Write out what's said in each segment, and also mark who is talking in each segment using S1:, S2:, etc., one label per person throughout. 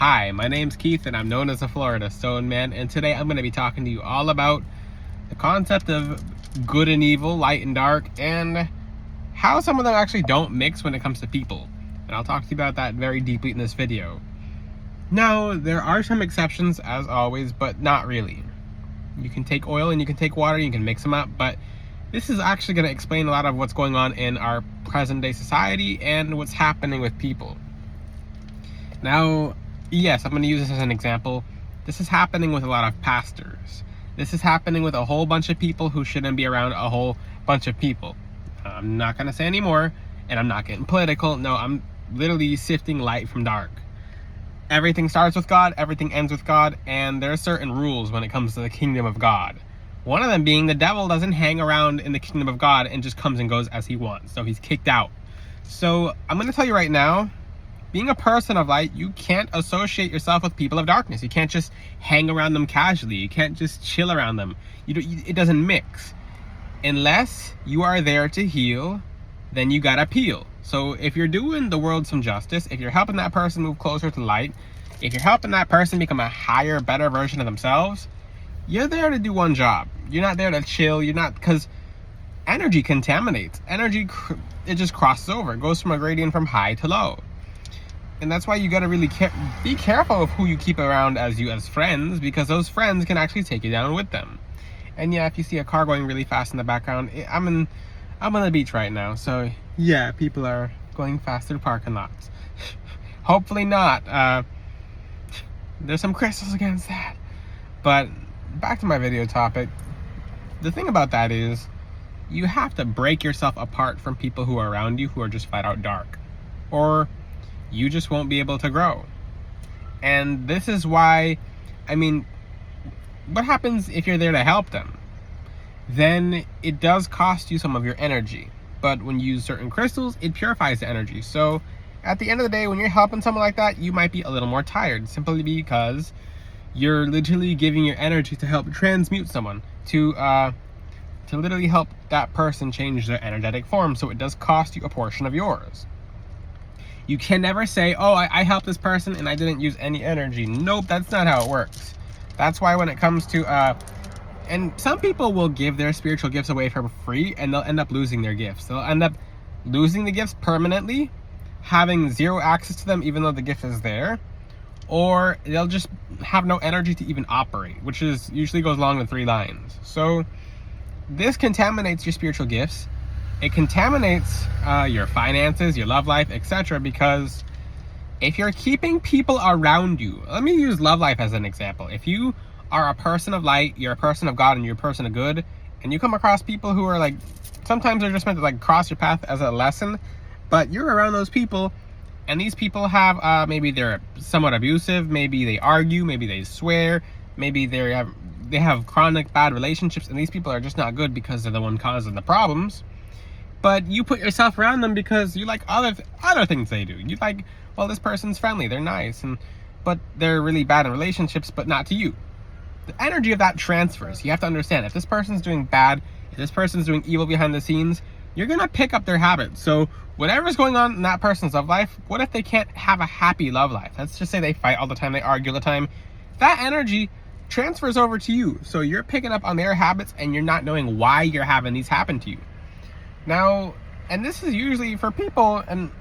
S1: Hi, my name's Keith and I'm known as the Florida Stone Man, and today I'm going to be talking to you all about the concept of good and evil, light and dark, and how some of them actually don't mix when it comes to people. And I'll talk to you about that very deeply in this video. Now, there are some exceptions as always, but not really. You can take oil and you can take water, you can mix them up, but this is actually going to explain a lot of what's going on in our present day society and what's happening with people. Now, yes, I'm going to use this as an example. This is happening with a lot of pastors. This is happening with a whole bunch of people who shouldn't be around a whole bunch of people. I'm not going to say any more, and I'm not getting political. No, I'm literally sifting light from dark. Everything starts with God, everything ends with God, and there are certain rules when it comes to the kingdom of God. One of them being the devil doesn't hang around in the kingdom of God and just comes and goes as he wants. So he's kicked out. So I'm going to tell you right now, being a person of light, you can't associate yourself with people of darkness. You can't just hang around them casually. You can't just chill around them. It doesn't mix. Unless you are there to heal, then you gotta peel. So if you're doing the world some justice, if you're helping that person move closer to light, if you're helping that person become a higher, better version of themselves, you're there to do one job. You're not there to chill. You're not, because energy contaminates. Energy, it just crosses over. It goes from a gradient from high to low. And that's why you gotta really be careful of who you keep around as friends, because those friends can actually take you down with them. And yeah, if you see a car going really fast in the background, I'm on the beach right now, so yeah, people are going fast through parking lots. Hopefully not. There's some crystals against that. But back to my video topic. The thing about that is, you have to break yourself apart from people who are around you who are just flat out dark, or you just won't be able to grow. And this is why, what happens if you're there to help them? Then it does cost you some of your energy. But when you use certain crystals, it purifies the energy. So at the end of the day, when you're helping someone like that, you might be a little more tired, simply because you're literally giving your energy to help transmute someone, to literally help that person change their energetic form. So it does cost you a portion of yours. You can never say, oh, I helped this person and I didn't use any energy. Nope, that's not how it works. That's why when it comes to, and some people will give their spiritual gifts away for free and they'll end up losing their gifts. They'll end up losing the gifts permanently, having zero access to them even though the gift is there, or they'll just have no energy to even operate, which is usually goes along the 3 lines. So this contaminates your spiritual gifts. It contaminates your finances, your love life, etc. Because if you're keeping people around you, let me use love life as an example. If you are a person of light, you're a person of God, and you're a person of good, and you come across people who are like, sometimes they're just meant to like cross your path as a lesson, but you're around those people, and these people have, maybe they're somewhat abusive, maybe they argue, maybe they swear, maybe they have chronic bad relationships, and these people are just not good because they're the one causing the problems. But you put yourself around them because you like other things they do. You like, well, this person's friendly, they're nice, but they're really bad in relationships, but not to you. The energy of that transfers. You have to understand, if this person's doing bad, if this person's doing evil behind the scenes, you're gonna pick up their habits. So whatever's going on in that person's love life, what if they can't have a happy love life? Let's just say they fight all the time, they argue all the time. That energy transfers over to you. So you're picking up on their habits and you're not knowing why you're having these happen to you. Now, and this is usually for people, and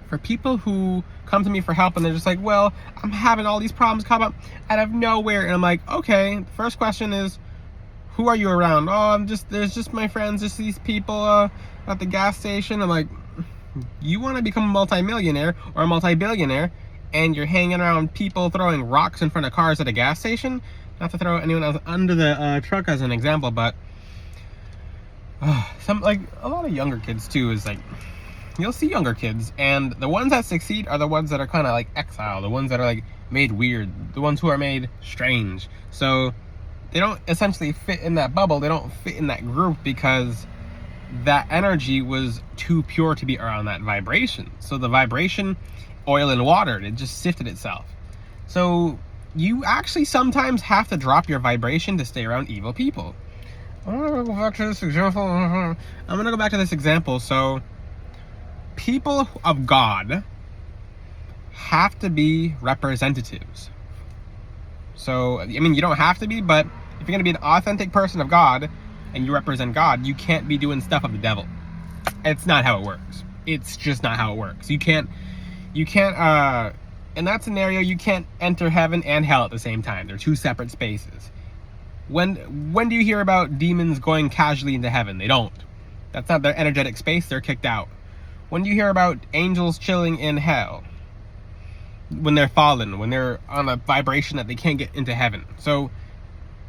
S1: for people who come to me for help and they're just like, well, I'm having all these problems come up out of nowhere. And I'm like, okay, the first question is, who are you around? Oh, there's just my friends, just these people at the gas station. I'm like, you want to become a multimillionaire or a multi-billionaire, and you're hanging around people throwing rocks in front of cars at a gas station? Not to throw anyone else under the truck as an example, but a lot of younger kids too is like, you'll see younger kids, and the ones that succeed are the ones that are kind of like exiled, the ones that are like made weird, the ones who are made strange. So they don't essentially fit in that bubble, they don't fit in that group because that energy was too pure to be around that vibration. So the vibration, oil and water, it just sifted itself. So you actually sometimes have to drop your vibration to stay around evil people. I'm gonna go back to this example. So people of God have to be representatives. So, I mean, you don't have to be, but if you're going to be an authentic person of God and you represent God, you can't be doing stuff of the devil. It's not how it works. It's just not how it works. You can't, in that scenario, you can't enter heaven and hell at the same time. They're two separate spaces. When do you hear about demons going casually into heaven? They don't. That's not their energetic space. They're kicked out. When do you hear about angels chilling in hell? When they're fallen, when they're on a vibration that they can't get into heaven. So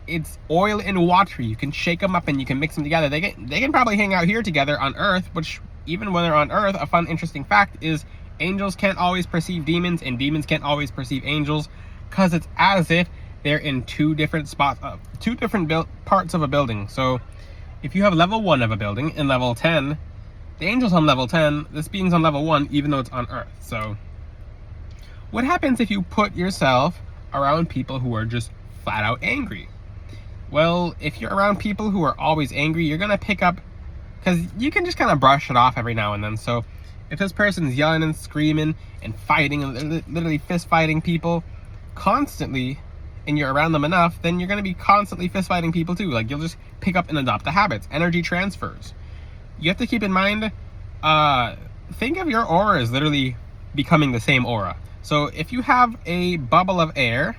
S1: it's oil and water. You can shake them up and you can mix them together. They can probably hang out here together on Earth, which even when they're on Earth, a fun, interesting fact is angels can't always perceive demons and demons can't always perceive angels, because it's as if they're in two different spots, two different parts of a building. So if you have level 1 of a building and level 10, the angel's on level 10, this being's on level 1, even though it's on Earth. So what happens if you put yourself around people who are just flat out angry? Well, if you're around people who are always angry, you're going to pick up, because you can just kind of brush it off every now and then. So if this person's yelling and screaming and fighting and literally fist fighting people constantly, and you're around them enough, then you're going to be constantly fist fighting people too. Like, you'll just pick up and adopt the habits. Energy transfers. You have to keep in mind, think of your aura as literally becoming the same aura. So if you have a bubble of air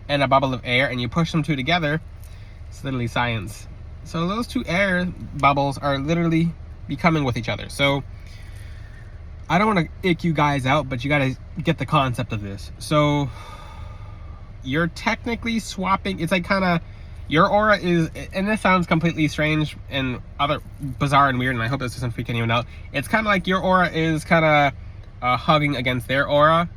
S1: and a bubble of air and you push them two together, it's literally science. So those two air bubbles are literally becoming with each other. So I don't want to ick you guys out, but you got to get the concept of this. So you're technically swapping. It's like kind of, your aura is, and this sounds completely strange and bizarre and weird, and I hope this doesn't freak anyone out. It's kind of like your aura is kind of hugging against their aura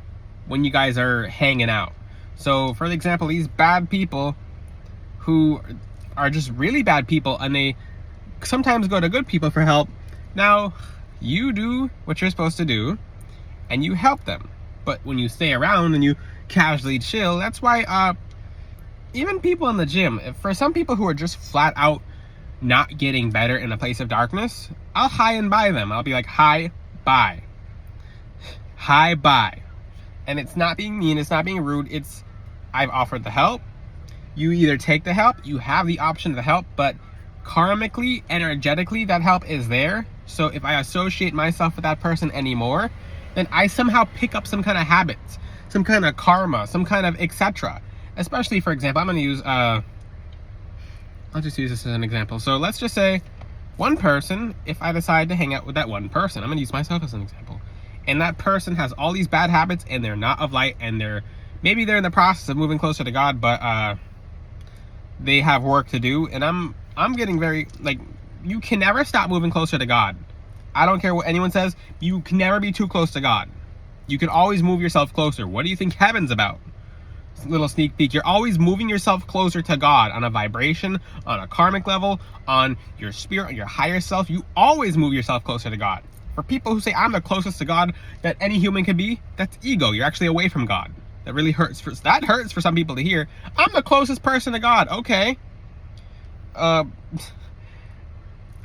S1: when you guys are hanging out. So for example, these bad people who are just really bad people, and they sometimes go to good people for help. Now, you do what you're supposed to do, and you help them. But when you stay around and you casually chill, that's why even people in the gym, for some people who are just flat out not getting better in a place of darkness, I'll hi and bye them. I'll be like, hi, bye. Hi, bye. And it's not being mean, it's not being rude, it's, I've offered the help. You either take the help, you have the option to help, but karmically, energetically, that help is there. So if I associate myself with that person anymore, then I somehow pick up some kind of habits, some kind of karma, some kind of etc. Especially, for example, I'm going to use, I'll just use this as an example. So let's just say one person, if I decide to hang out with that one person, I'm going to use myself as an example, and that person has all these bad habits and they're not of light, and maybe they're in the process of moving closer to God, but they have work to do, and I'm getting very, like, you can never stop moving closer to God. I don't care what anyone says, you can never be too close to God. You can always move yourself closer. What do you think heaven's about? Little sneak peek. You're always moving yourself closer to God on a vibration, on a karmic level, on your spirit, on your higher self. You always move yourself closer to God. For people who say, I'm the closest to God that any human can be, that's ego. You're actually away from God. That really hurts. That hurts for some people to hear. I'm the closest person to God. Okay. I'm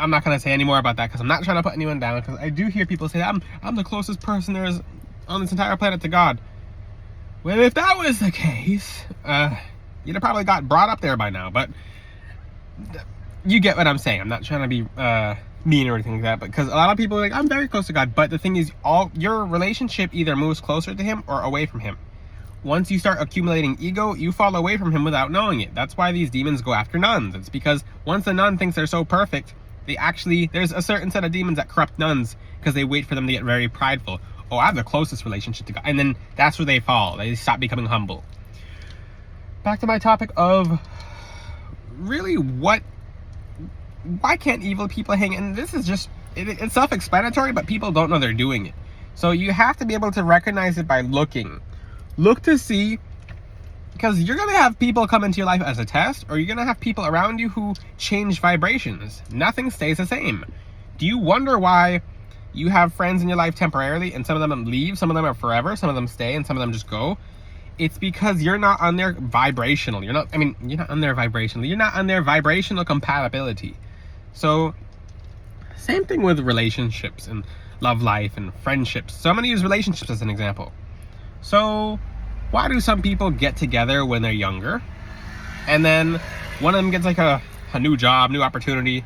S1: not going to say any more about that, because I'm not trying to put anyone down, because I do hear people say that I'm the closest person there is on this entire planet to God. Well, if that was the case, you'd have probably got brought up there by now, but you get what I'm saying. I'm not trying to be mean or anything like that, because a lot of people are like, I'm very close to God, but the thing is, your relationship either moves closer to him or away from him. Once you start accumulating ego, you fall away from him without knowing it. That's why these demons go after nuns. It's because once a nun thinks they're so perfect, there's a certain set of demons that corrupt nuns, because they wait for them to get very prideful. Oh, I have the closest relationship to God. And then that's where they fall. They stop becoming humble. Back to my topic of really why can't evil people hang? And this is just, it's self-explanatory, but people don't know they're doing it. So you have to be able to recognize it by looking. Look to see, because you're going to have people come into your life as a test, or you're going to have people around you who change vibrations. Nothing stays the same. Do you wonder why you have friends in your life temporarily, and some of them leave, some of them are forever, some of them stay, and some of them just go? It's because you're not on their vibrational. You're not on their vibrational. You're not on their vibrational compatibility. So, same thing with relationships and love life and friendships. So I'm going to use relationships as an example. So why do some people get together when they're younger, and then one of them gets like a new job, new opportunity,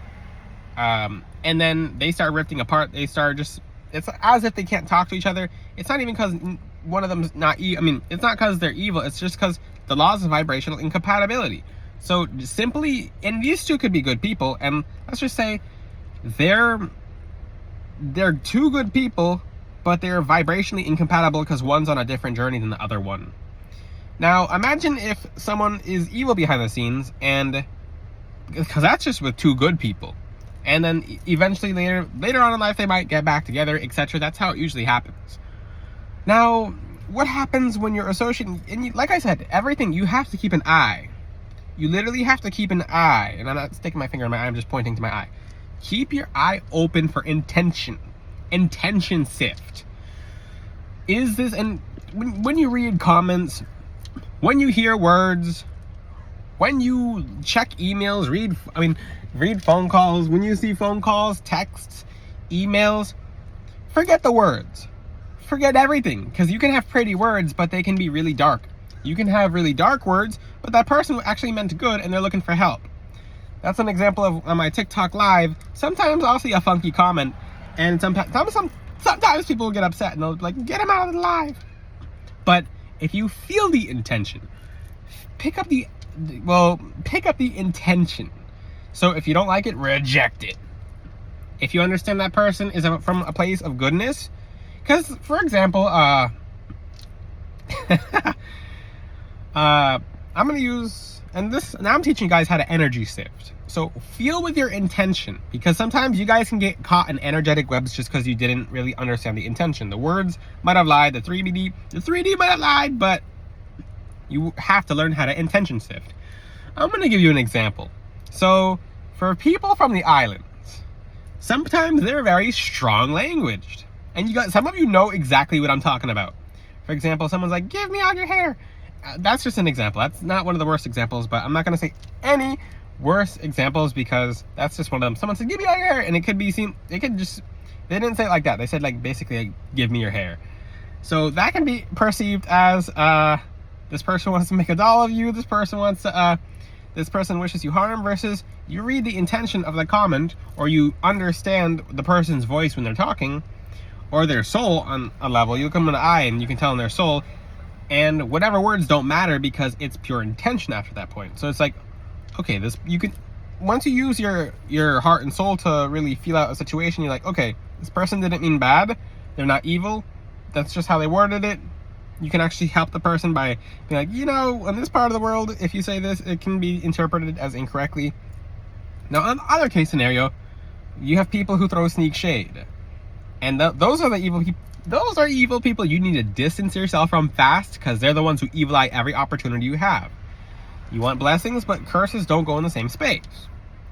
S1: and then they start rifting apart? They start just, it's as if they can't talk to each other. It's not even because one of them's not it's not because they're evil. It's just because the laws of vibrational incompatibility. So simply, and these two could be good people, and let's just say they're two good people, but they're vibrationally incompatible because one's on a different journey than the other one. Now imagine if someone is evil behind the scenes, and because that's just with two good people, and then eventually later on in life they might get back together, etc. That's how it usually happens. Now what happens when you're associating, and like I said, everything, you have to keep an eye. You literally have to keep an eye, and I'm not sticking my finger in my eye, I'm just pointing to my eye. Keep your eye open for intention sift. Is this, and when you read comments, when you hear words, when you check emails, read phone calls, when you see phone calls, texts, emails, forget the words. Forget everything, because you can have pretty words, but they can be really dark. You can have really dark words, but that person actually meant good and they're looking for help. That's an example of on my TikTok live. Sometimes I'll see a funky comment, and sometimes people will get upset and they'll be like, get him out of the live. But if you feel the intention, pick up the intention. So if you don't like it, reject it. If you understand that person is from a place of goodness, because for example, I'm going to use, now I'm teaching you guys how to energy sift. So feel with your intention, because sometimes you guys can get caught in energetic webs just because you didn't really understand the intention. The words might have lied, the 3D might have lied, but you have to learn how to intention sift. I'm going to give you an example. So for people from the islands, sometimes they're very strong languaged, and some of you know exactly what I'm talking about. For example, someone's like, give me all your hair. That's just an example. That's not one of the worst examples, but I'm not going to say any worse examples because that's just one of them. Someone said, give me all your hair, and they didn't say it like that. They said like basically like, give me your hair. So that can be perceived as this person wants to make a doll of you, this person wishes you harm, versus you read the intention of the comment, or you understand the person's voice when they're talking, or their soul on a level. You look them in the eye and you can tell in their soul, and whatever words don't matter because it's pure intention after that point. So it's like, okay, once you use your heart and soul to really feel out a situation, you're like, okay, this person didn't mean bad, they're not evil, that's just how they worded it. You can actually help the person by being like, in this part of the world, if you say this, it can be interpreted as incorrectly. Now, in the other case scenario, you have people who throw sneak shade, and those are the evil people. Those are evil people you need to distance yourself from fast, because they're the ones who evil eye every opportunity you have. You want blessings, but curses don't go in the same space.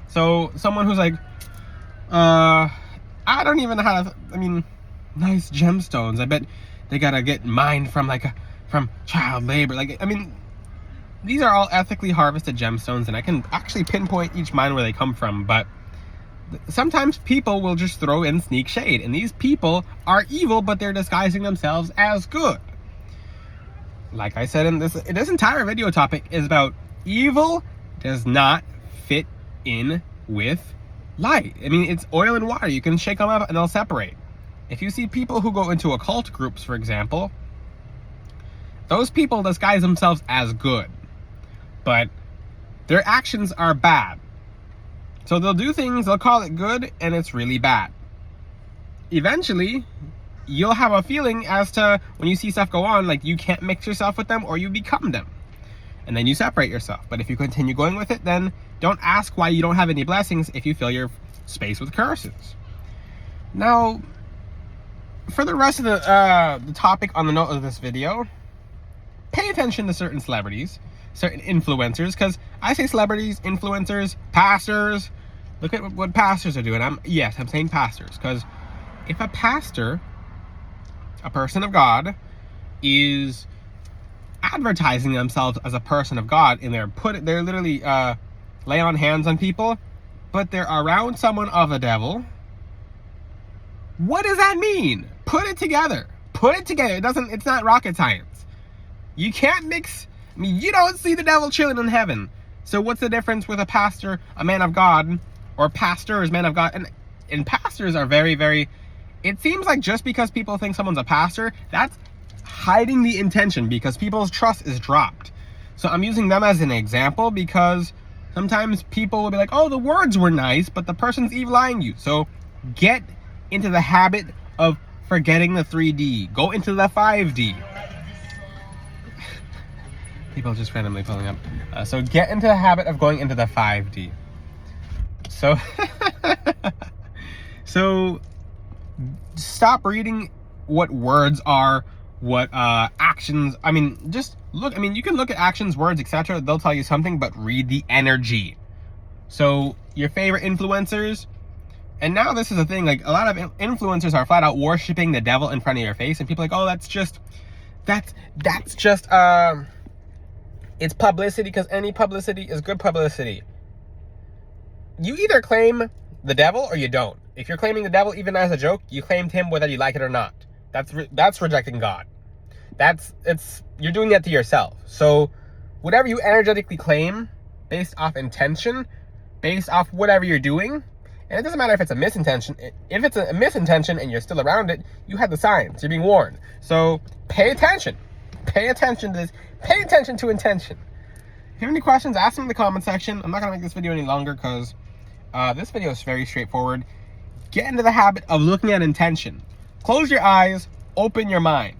S1: So someone who's like, I don't even know how to, nice gemstones, I bet they gotta get mined from child labor. These are all ethically harvested gemstones, and I can actually pinpoint each mine where they come from, but sometimes people will just throw in sneak shade, and these people are evil, but they're disguising themselves as good. Like I said, in this entire video topic is about evil does not fit in with light. It's oil and water. You can shake them up and they'll separate. If you see people who go into occult groups, for example, those people disguise themselves as good, but their actions are bad. So they'll do things, they'll call it good, and it's really bad. Eventually, you'll have a feeling as to when you see stuff go on, like you can't mix yourself with them or you become them. And then you separate yourself. But if you continue going with it, then don't ask why you don't have any blessings if you fill your space with curses. Now, for the rest of the topic on the note of this video, pay attention to certain celebrities, certain influencers, because I say celebrities, influencers, pastors. Look at what pastors are doing. I'm saying pastors, because if a pastor, a person of God, is advertising themselves as a person of God, and they're literally lay on hands on people, but they're around someone of the devil, what does that mean? Put it together. Put it together. It's not rocket science. You can't mix. I mean, you don't see the devil chilling in heaven. So what's the difference with a pastor, a man of God, or pastors, man of God? And pastors are very, very, it seems like just because people think someone's a pastor, that's hiding the intention because people's trust is dropped. So I'm using them as an example because sometimes people will be like, oh, the words were nice, but the person's evil-eyeing you. So get into the habit of forgetting the 3D. Go into the 5D. People just randomly pulling up. So get into the habit of going into the 5D. So, so stop reading what words are, what actions. I mean, just look. I mean, you can look at actions, words, etc. They'll tell you something, but read the energy. So your favorite influencers, and now this is a thing. Like a lot of influencers are flat out worshiping the devil in front of your face, and people are like, oh, that's just it's publicity because any publicity is good publicity. You either claim the devil or you don't. If you're claiming the devil, even as a joke, you claimed him whether you like it or not. That's rejecting God. You're doing that to yourself. So whatever you energetically claim based off intention, based off whatever you're doing, and it doesn't matter if it's a misintention. If it's a misintention and you're still around it, you have the signs. You're being warned. So pay attention. Pay attention to this. Pay attention to intention. If you have any questions, ask them in the comment section. I'm not going to make this video any longer because this video is very straightforward. Get into the habit of looking at intention. Close your eyes, open your mind.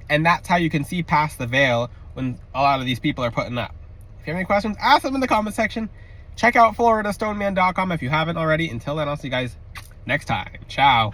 S1: And that's how you can see past the veil when a lot of these people are putting up. If you have any questions, ask them in the comment section. Check out FloridaStoneman.com if you haven't already. Until then, I'll see you guys next time. Ciao.